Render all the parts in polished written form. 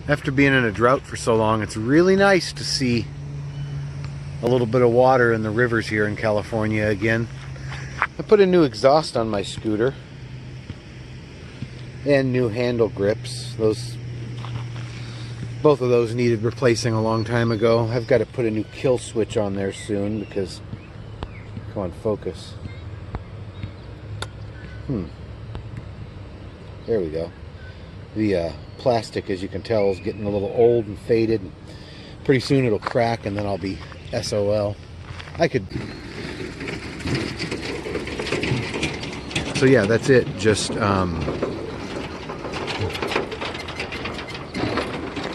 After being in a drought for so long, it's really nice to see a little bit of water in the rivers here in California again. I put a new exhaust on my scooter and new handle grips. Both of those needed replacing a long time ago. I've got to put a new kill switch on there soon because, come on, focus. There we go. The plastic, as you can tell, is getting a little old and faded. Pretty soon it'll crack and then I'll be SOL. So yeah, that's it. Just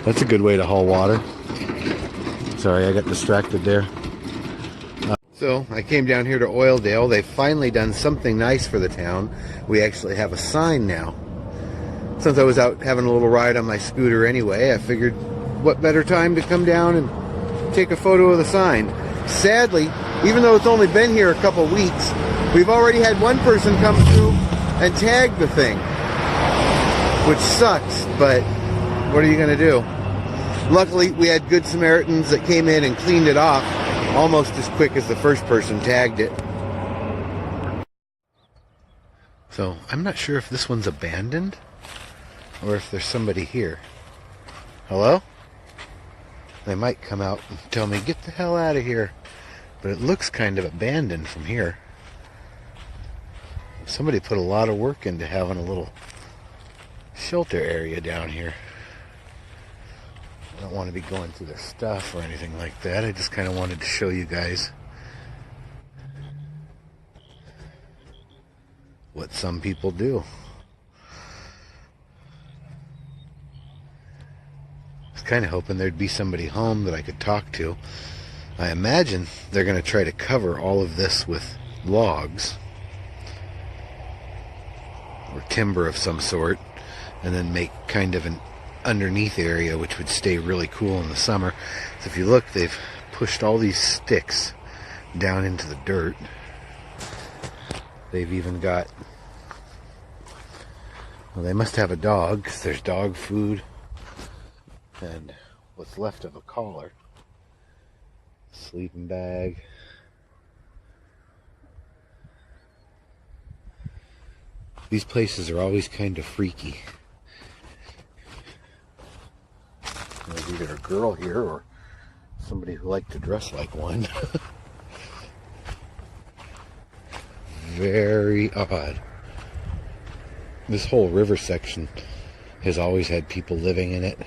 that's a good way to haul water. Sorry, I got distracted there. So I came down here to Oildale. They've finally done something nice for the town. We actually have a sign now. Since I was out having a little ride on my scooter anyway, I figured what better time to come down and take a photo of the sign. Sadly, even though it's only been here a couple weeks, we've already had one person come through and tag the thing, which sucks, but what are you going to do? Luckily, we had good Samaritans that came in and cleaned it off almost as quick as the first person tagged it. So, I'm not sure if this one's abandoned or if there's somebody here. Hello? They might come out and tell me, get the hell out of here. But it looks kind of abandoned from here. Somebody put a lot of work into having a little shelter area down here. I don't want to be going through their stuff or anything like that. I just kind of wanted to show you guys what some people do. I was kind of hoping there'd be somebody home that I could talk to. I imagine they're going to try to cover all of this with logs or timber of some sort, and then make kind of an underneath area which would stay really cool in the summer. So if you look, they've pushed all these sticks down into the dirt. They've even got, well, they must have a dog because there's dog food and what's left of a collar, sleeping bag. These places are always kind of freaky. There's either a girl here or somebody who liked to dress like one. Very odd. This whole river section has always had people living in it.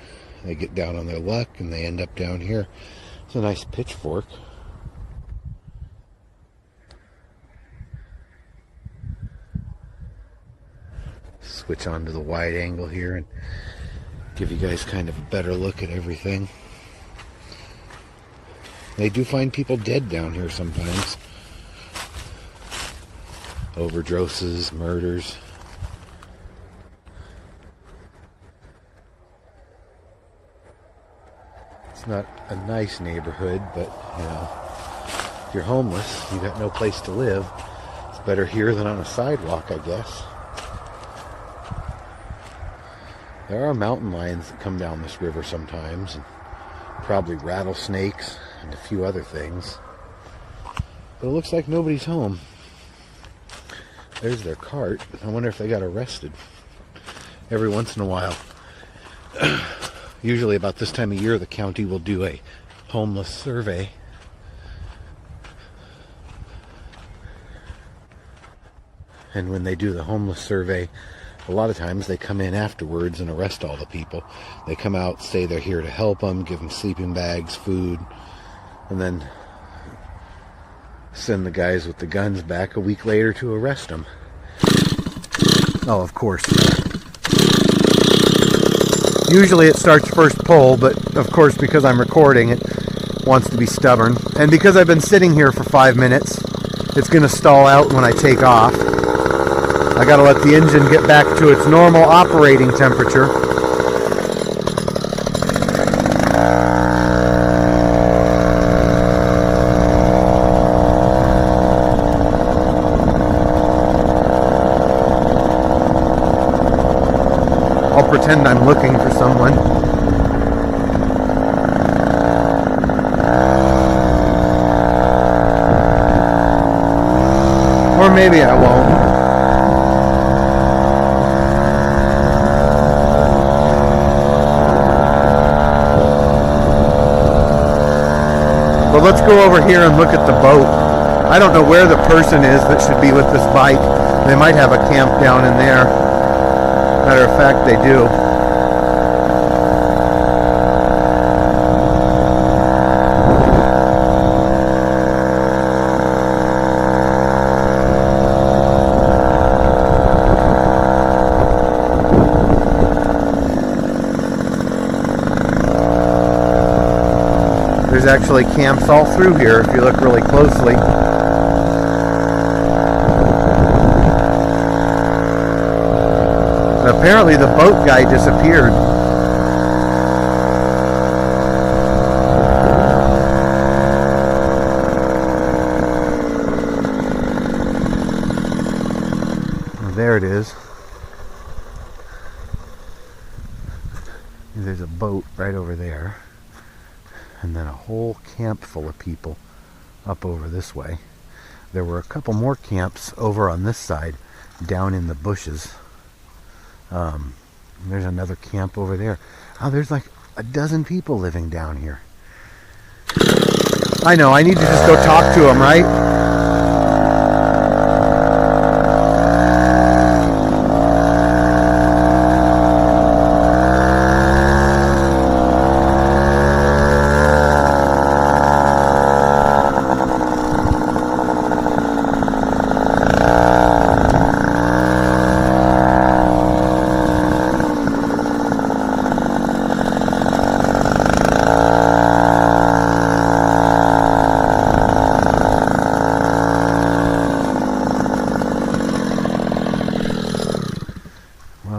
They get down on their luck and they end up down here. It's a nice pitchfork. Switch on to the wide angle here and give you guys kind of a better look at everything. They do find people dead down here sometimes. Overdoses, murders. It's not a nice neighborhood, but you know, if you're homeless, you got no place to live. It's better here than on a sidewalk, I guess. There are mountain lions that come down this river sometimes, and probably rattlesnakes and a few other things. But it looks like nobody's home. There's their cart. I wonder if they got arrested. Every once in a while, usually about this time of year, the county will do a homeless survey. And when they do the homeless survey, a lot of times they come in afterwards and arrest all the people. They come out, say they're here to help them, give them sleeping bags, food, and then send the guys with the guns back a week later to arrest them. Oh, of course. Usually it starts first pull, but of course because I'm recording, it wants to be stubborn. And because I've been sitting here for 5 minutes, it's going to stall out when I take off. I gotta let the engine get back to its normal operating temperature. I'll pretend I'm looking for someone. maybe I won't. But let's go over here and look at the boat. I don't know where the person is that should be with this bike. They might have a camp down in there. Matter of fact, they do. There's actually camps all through here if you look really closely. And apparently the boat guy disappeared. Well, there it is. There's a boat right over there. And then a whole camp full of people up over this way. There were a couple more camps over on this side, down in the bushes. There's another camp over there. Oh, there's like a dozen people living down here. I know, I need to just go talk to them, right?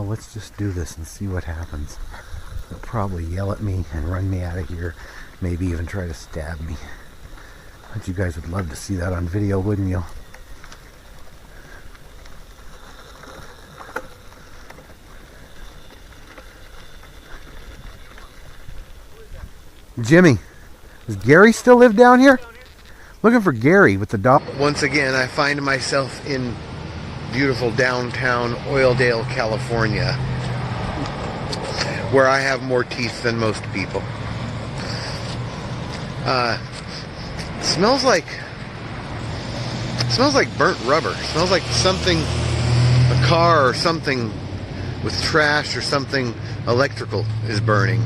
Let's just do this and see what happens. They'll probably yell at me and run me out of here, maybe even try to stab me. But you guys would love to see that on video, wouldn't you? Jimmy, does Gary still live down here? Looking for Gary with the dog. Once again, I find myself in beautiful downtown Oildale, California, where I have more teeth than most people. Smells like burnt rubber. Smells like something, a car or something with trash or something electrical is burning.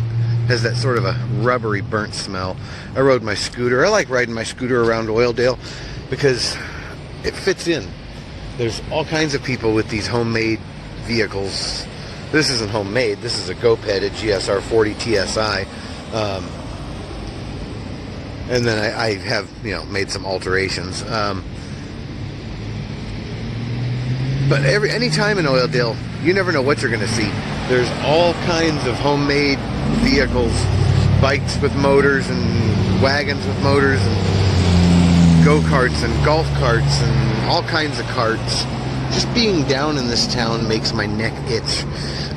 Has that sort of a rubbery burnt smell. I rode my scooter. I like riding my scooter around Oildale because it fits in. There's all kinds of people with these homemade vehicles. This isn't homemade. This is a GoPed, a GSR 40 TSI. And then I have, made some alterations. But any time in Oildale, you never know what you're going to see. There's all kinds of homemade vehicles, bikes with motors and wagons with motors and go-karts and golf carts and all kinds of carts. Just being down in this town makes my neck itch.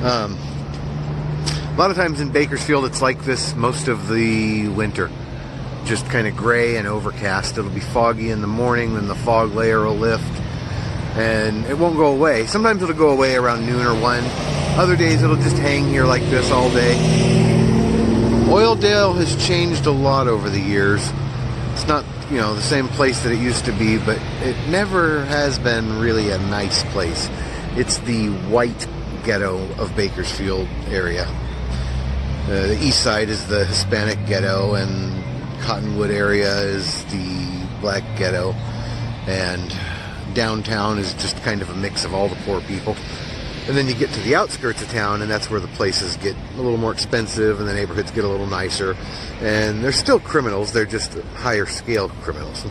A lot of times in Bakersfield it's like this most of the winter. Just kind of gray and overcast. It'll be foggy in the morning, then the fog layer will lift and it won't go away. Sometimes it'll go away around noon or 1. Other days it'll just hang here like this all day. Oildale has changed a lot over the years. It's not, the same place that it used to be, but it never has been really a nice place. It's the white ghetto of Bakersfield area. The east side is the Hispanic ghetto, and Cottonwood area is the black ghetto, and downtown is just kind of a mix of all the poor people. And then you get to the outskirts of town, and that's where the places get a little more expensive and the neighborhoods get a little nicer. And they're still criminals, they're just higher scale criminals.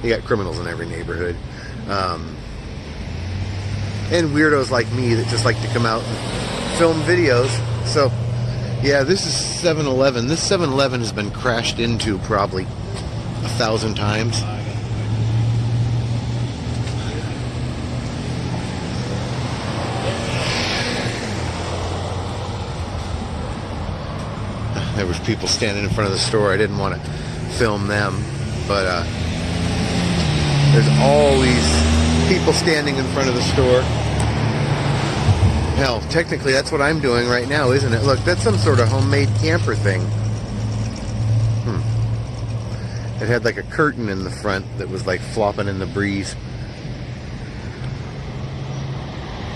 You got criminals in every neighborhood. And weirdos like me that just like to come out and film videos. So, yeah, this is 7-Eleven. This 7-Eleven has been crashed into probably 1,000 times. There was people standing in front of the store. I didn't want to film them, but there's always People standing in front of the store. Hell, technically that's what I'm doing right now, isn't it? Look, that's some sort of homemade camper thing. It had like a curtain in the front that was like flopping in the breeze.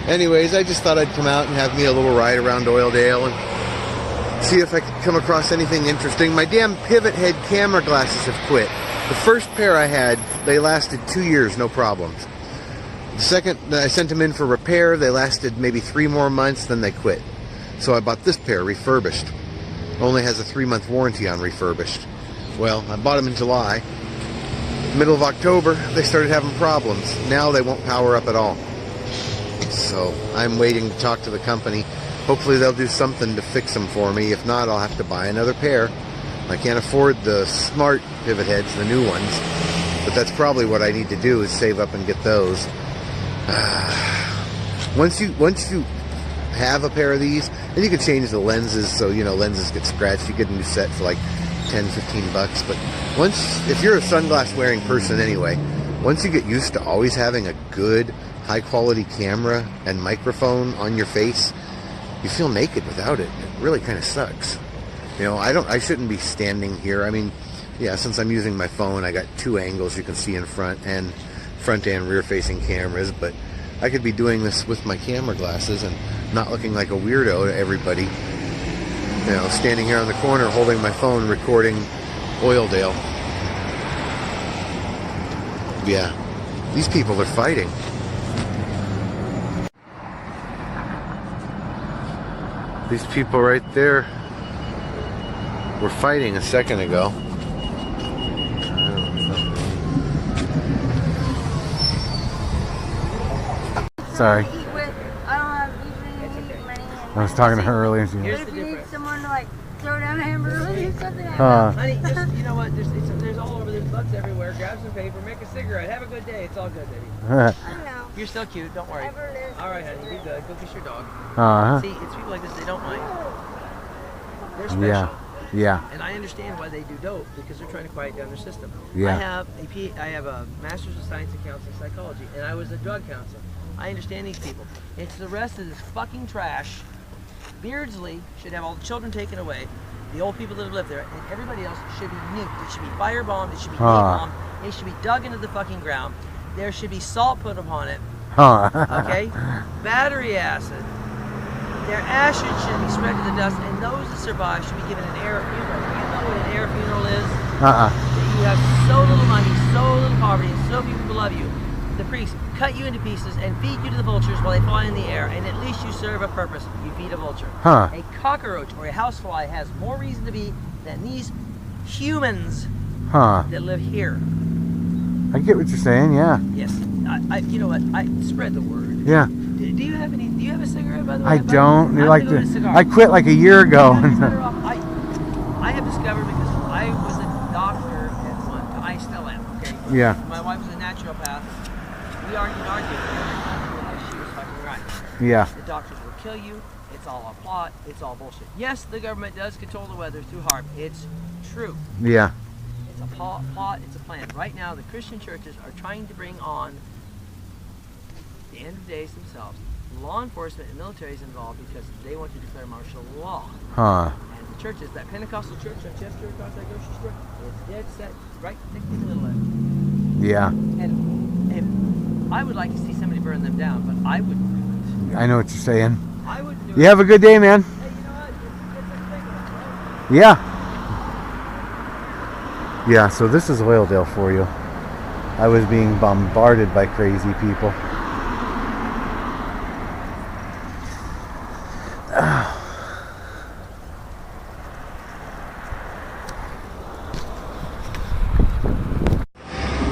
Anyways, I just thought I'd come out and have me a little ride around Oildale and see if I could come across anything interesting. My damn pivot head camera glasses have quit. The first pair I had, they lasted 2 years, no problems. The second, I sent them in for repair. They lasted maybe 3 more months, then they quit. So I bought this pair refurbished. Only has a 3-month warranty on refurbished. Well, I bought them in July. Middle of October, they started having problems. Now they won't power up at all. So I'm waiting to talk to the company. Hopefully they'll do something to fix them for me. If not, I'll have to buy another pair. I can't afford the smart pivot heads, the new ones. But that's probably what I need to do, is save up and get those. Once you have a pair of these, and you can change the lenses, so you know lenses get scratched. You get a new set for like 10-15 bucks. But if you're a sunglass wearing person anyway, once you get used to always having a good high quality camera and microphone on your face, you feel naked without it. It really kind of sucks. You know, I shouldn't be standing here. I mean, yeah, since I'm using my phone, I got 2 angles you can see in front and rear facing cameras, but I could be doing this with my camera glasses and not looking like a weirdo to everybody. You know, standing here on the corner holding my phone recording Oildale. Yeah, these people are fighting. These people right there were fighting a second ago. Sorry. I was talking to her earlier. Here's the difference. Someone to like throw down a hamburger or something. Honey, just, you know what? There's all over. There's bugs everywhere. Grab some paper, make a cigarette. Have a good day. It's all good, baby. I know. You're still cute. Don't worry. All right, honey. Be good. Go kiss your dog. See, it's people like this. They don't mind. They're special. Yeah. And I understand why they do dope, because they're trying to quiet down their system. Yeah. I have a Master's of Science in Counseling Psychology, and I was a drug counselor. I understand these people. It's the rest of this fucking trash. Beardsley should have all the children taken away, the old people that have lived there, and everybody else should be nuked. It should be firebombed. It should be napalmed. It should be dug into the fucking ground. There should be salt put upon it. Okay? Battery acid. Their ashes should be spread to the dust, and those that survive should be given an air funeral. You know what an air funeral is? That you have so little money, so little poverty, and so few people love you. The priests cut you into pieces and feed you to the vultures while they fly in the air, and at least you serve a purpose. You feed a vulture. A cockroach or a housefly has more reason to be than these humans that live here. I get what you're saying, yeah. Yes. You know what? I spread the word. Yeah. Do you have any? Do you have a cigarette, by the way? I don't. I'm I quit like a year ago. I have discovered, because I was a doctor at one time. I still am. Okay. Yeah. My wife was a naturopath. We argued. She was fucking right. Yeah. The doctors will kill you. It's all a plot. It's all bullshit. Yes, the government does control the weather through HARP. It's true. Yeah. It's a plot. It's a plan. Right now, the Christian churches are trying to bring on the end of days themselves. Law enforcement and military is involved because they want to declare martial law. And the churches, that Pentecostal church on Chester across that grocery store, is dead set right in the middle of it. Yeah. And I would like to see somebody burn them down, but I wouldn't do it. I know what you're saying. I wouldn't do it. You have a good day, man. Hey, you know what? It's a thing. Yeah. Yeah, so this is Oildale for you. I was being bombarded by crazy people.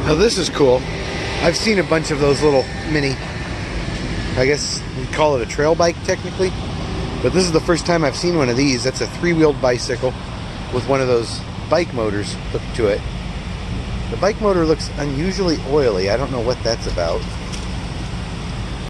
Now this is cool. I've seen a bunch of those little mini, I guess we call it a trail bike technically, but this is the first time I've seen one of these. That's a 3-wheeled bicycle with one of those bike motors hooked to it. The bike motor looks unusually oily. I don't know what that's about.